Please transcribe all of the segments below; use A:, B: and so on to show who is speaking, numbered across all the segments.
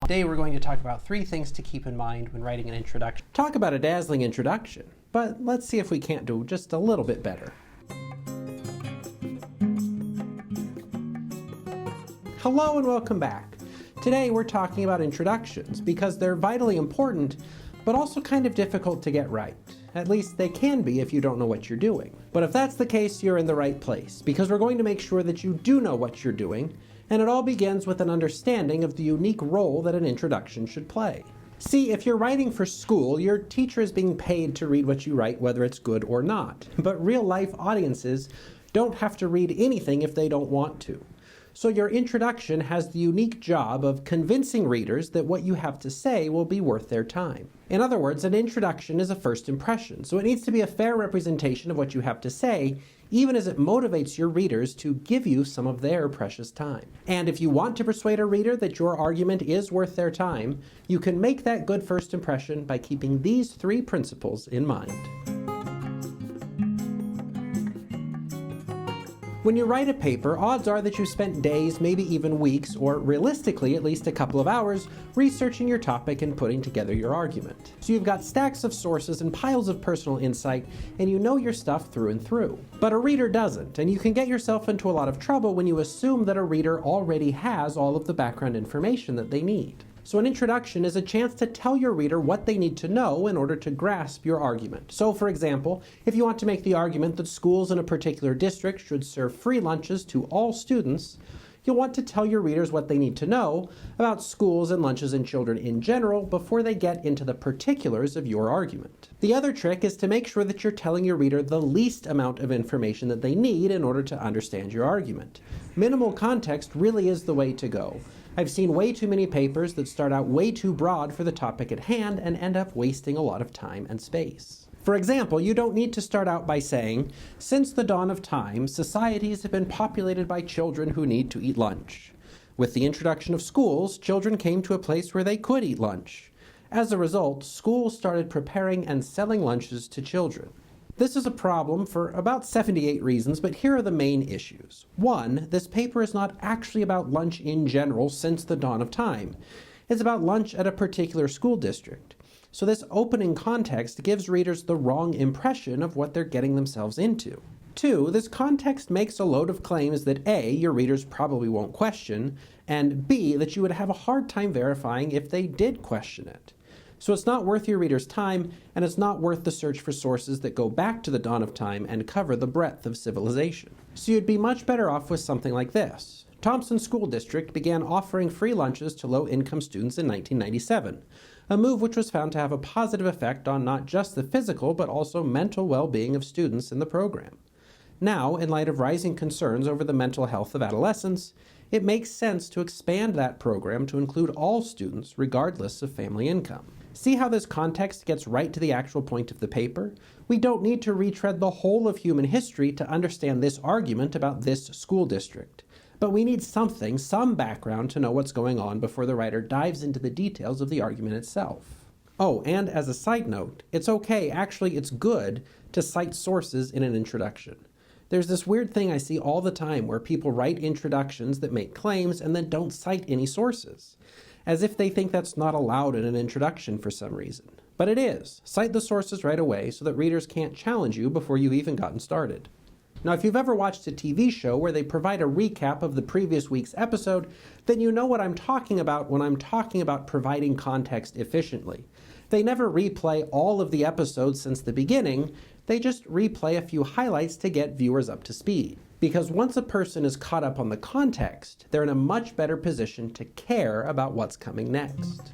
A: Today we're going to talk about 3 things to keep in mind when writing an introduction.
B: Talk about a dazzling introduction, but let's see if we can't do just a little bit better. Hello and welcome back. Today we're talking about introductions because they're vitally important, but also kind of difficult to get right. At least they can be if you don't know what you're doing. But if that's the case, you're in the right place, because we're going to make sure that you do know what you're doing, and it all begins with an understanding of the unique role that an introduction should play. See, if you're writing for school, your teacher is being paid to read what you write, whether it's good or not. But real-life audiences don't have to read anything if they don't want to. So your introduction has the unique job of convincing readers that what you have to say will be worth their time. In other words, an introduction is a first impression, so it needs to be a fair representation of what you have to say, even as it motivates your readers to give you some of their precious time. And if you want to persuade a reader that your argument is worth their time, you can make that good first impression by keeping these 3 principles in mind. When you write a paper, odds are that you spent days, maybe even weeks, or realistically at least a couple of hours, researching your topic and putting together your argument. So you've got stacks of sources and piles of personal insight, and you know your stuff through and through. But a reader doesn't, and you can get yourself into a lot of trouble when you assume that a reader already has all of the background information that they need. So an introduction is a chance to tell your reader what they need to know in order to grasp your argument. So for example, if you want to make the argument that schools in a particular district should serve free lunches to all students, you'll want to tell your readers what they need to know about schools and lunches and children in general before they get into the particulars of your argument. The other trick is to make sure that you're telling your reader the least amount of information that they need in order to understand your argument. Minimal context really is the way to go. I've seen way too many papers that start out way too broad for the topic at hand and end up wasting a lot of time and space. For example, you don't need to start out by saying, "Since the dawn of time, societies have been populated by children who need to eat lunch. With the introduction of schools, children came to a place where they could eat lunch. As a result, schools started preparing and selling lunches to children." This is a problem for about 78 reasons, but here are the main issues. 1, this paper is not actually about lunch in general since the dawn of time. It's about lunch at a particular school district. So this opening context gives readers the wrong impression of what they're getting themselves into. 2, this context makes a load of claims that A, your readers probably won't question, and B, that you would have a hard time verifying if they did question it. So it's not worth your readers' time, and it's not worth the search for sources that go back to the dawn of time and cover the breadth of civilization. So you'd be much better off with something like this. Thompson School District began offering free lunches to low-income students in 1997, a move which was found to have a positive effect on not just the physical but also mental well-being of students in the program. Now, in light of rising concerns over the mental health of adolescents, it makes sense to expand that program to include all students regardless of family income. See how this context gets right to the actual point of the paper? We don't need to retread the whole of human history to understand this argument about this school district. But we need something, some background to know what's going on before the writer dives into the details of the argument itself. Oh, and as a side note, it's okay, actually it's good, to cite sources in an introduction. There's this weird thing I see all the time where people write introductions that make claims and then don't cite any sources, as if they think that's not allowed in an introduction for some reason. But it is. Cite the sources right away so that readers can't challenge you before you've even gotten started. Now, if you've ever watched a TV show where they provide a recap of the previous week's episode, then you know what I'm talking about when I'm talking about providing context efficiently. They never replay all of the episodes since the beginning, they just replay a few highlights to get viewers up to speed. Because once a person is caught up on the context, they're in a much better position to care about what's coming next.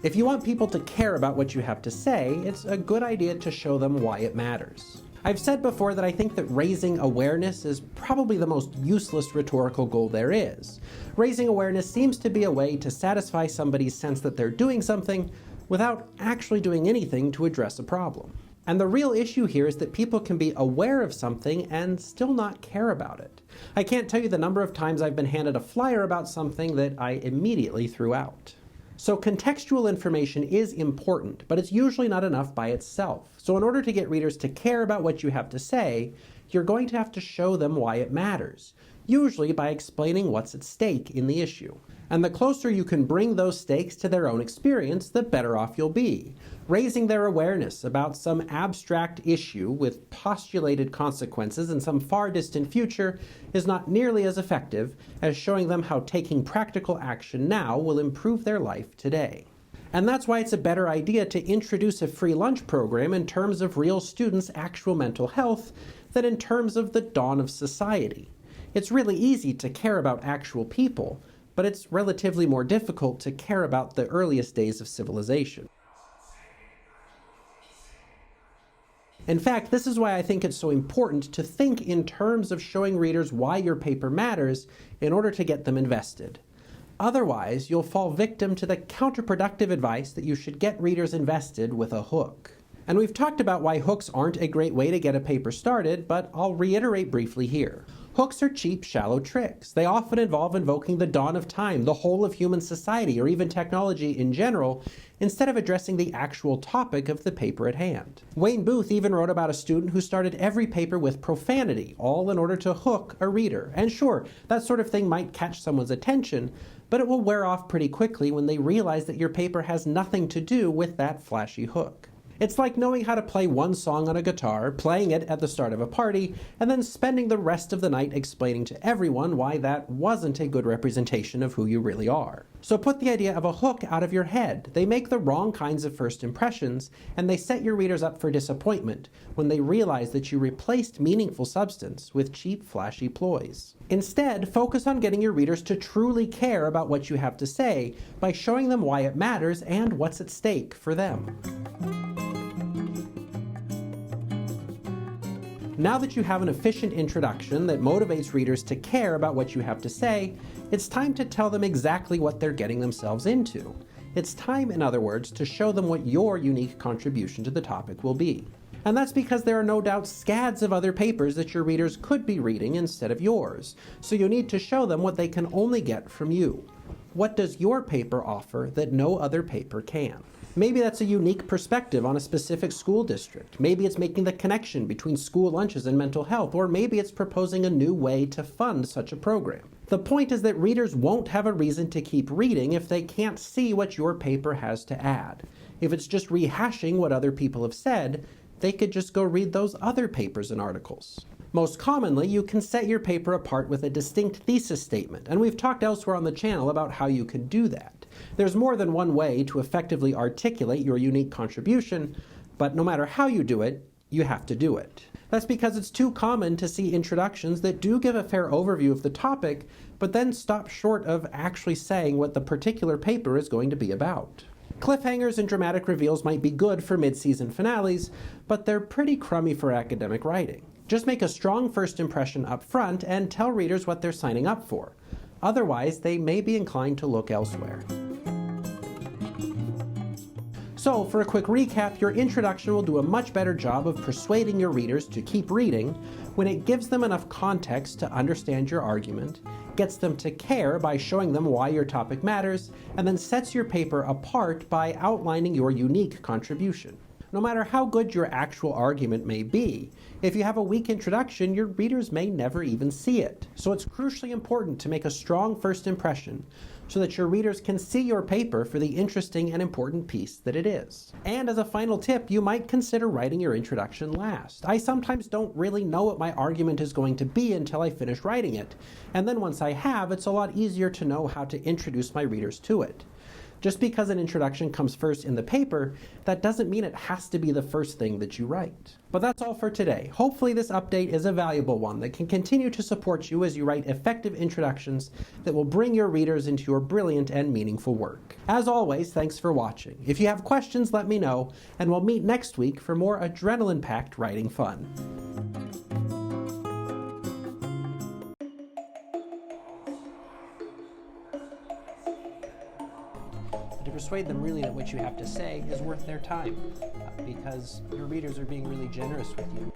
B: If you want people to care about what you have to say, it's a good idea to show them why it matters. I've said before that I think that raising awareness is probably the most useless rhetorical goal there is. Raising awareness seems to be a way to satisfy somebody's sense that they're doing something without actually doing anything to address a problem. And the real issue here is that people can be aware of something and still not care about it. I can't tell you the number of times I've been handed a flyer about something that I immediately threw out. So contextual information is important, but it's usually not enough by itself. So in order to get readers to care about what you have to say, you're going to have to show them why it matters. usually by explaining what's at stake in the issue. And the closer you can bring those stakes to their own experience, the better off you'll be. Raising their awareness about some abstract issue with postulated consequences in some far distant future is not nearly as effective as showing them how taking practical action now will improve their life today. And that's why it's a better idea to introduce a free lunch program in terms of real students' actual mental health than in terms of the dawn of society. It's really easy to care about actual people, but it's relatively more difficult to care about the earliest days of civilization. In fact, this is why I think it's so important to think in terms of showing readers why your paper matters in order to get them invested. Otherwise, you'll fall victim to the counterproductive advice that you should get readers invested with a hook. And we've talked about why hooks aren't a great way to get a paper started, but I'll reiterate briefly here. Hooks are cheap, shallow tricks. They often involve invoking the dawn of time, the whole of human society, or even technology in general, instead of addressing the actual topic of the paper at hand. Wayne Booth even wrote about a student who started every paper with profanity, all in order to hook a reader. And sure, that sort of thing might catch someone's attention, but it will wear off pretty quickly when they realize that your paper has nothing to do with that flashy hook. It's like knowing how to play one song on a guitar, playing it at the start of a party, and then spending the rest of the night explaining to everyone why that wasn't a good representation of who you really are. So put the idea of a hook out of your head. They make the wrong kinds of first impressions, and they set your readers up for disappointment when they realize that you replaced meaningful substance with cheap, flashy ploys. Instead, focus on getting your readers to truly care about what you have to say by showing them why it matters and what's at stake for them. Now that you have an efficient introduction that motivates readers to care about what you have to say, it's time to tell them exactly what they're getting themselves into. It's time, in other words, to show them what your unique contribution to the topic will be. And that's because there are no doubt scads of other papers that your readers could be reading instead of yours, so you need to show them what they can only get from you. What does your paper offer that no other paper can? Maybe that's a unique perspective on a specific school district. Maybe it's making the connection between school lunches and mental health, or maybe it's proposing a new way to fund such a program. The point is that readers won't have a reason to keep reading if they can't see what your paper has to add. If it's just rehashing what other people have said, they could just go read those other papers and articles. Most commonly, you can set your paper apart with a distinct thesis statement, and we've talked elsewhere on the channel about how you can do that. There's more than one way to effectively articulate your unique contribution, but no matter how you do it, you have to do it. That's because it's too common to see introductions that do give a fair overview of the topic, but then stop short of actually saying what the particular paper is going to be about. Cliffhangers and dramatic reveals might be good for mid-season finales, but they're pretty crummy for academic writing. Just make a strong first impression up front and tell readers what they're signing up for. Otherwise, they may be inclined to look elsewhere. So, for a quick recap, your introduction will do a much better job of persuading your readers to keep reading when it gives them enough context to understand your argument, gets them to care by showing them why your topic matters, and then sets your paper apart by outlining your unique contribution. No matter how good your actual argument may be, if you have a weak introduction, your readers may never even see it. So it's crucially important to make a strong first impression so that your readers can see your paper for the interesting and important piece that it is. And as a final tip, you might consider writing your introduction last. I sometimes don't really know what my argument is going to be until I finish writing it, and then once I have, it's a lot easier to know how to introduce my readers to it. Just because an introduction comes first in the paper, that doesn't mean it has to be the first thing that you write. But that's all for today. Hopefully this update is a valuable one that can continue to support you as you write effective introductions that will bring your readers into your brilliant and meaningful work. As always, thanks for watching. If you have questions, let me know, and we'll meet next week for more adrenaline-packed writing fun. To persuade them really that what you have to say is worth their time, because your readers are being really generous with you.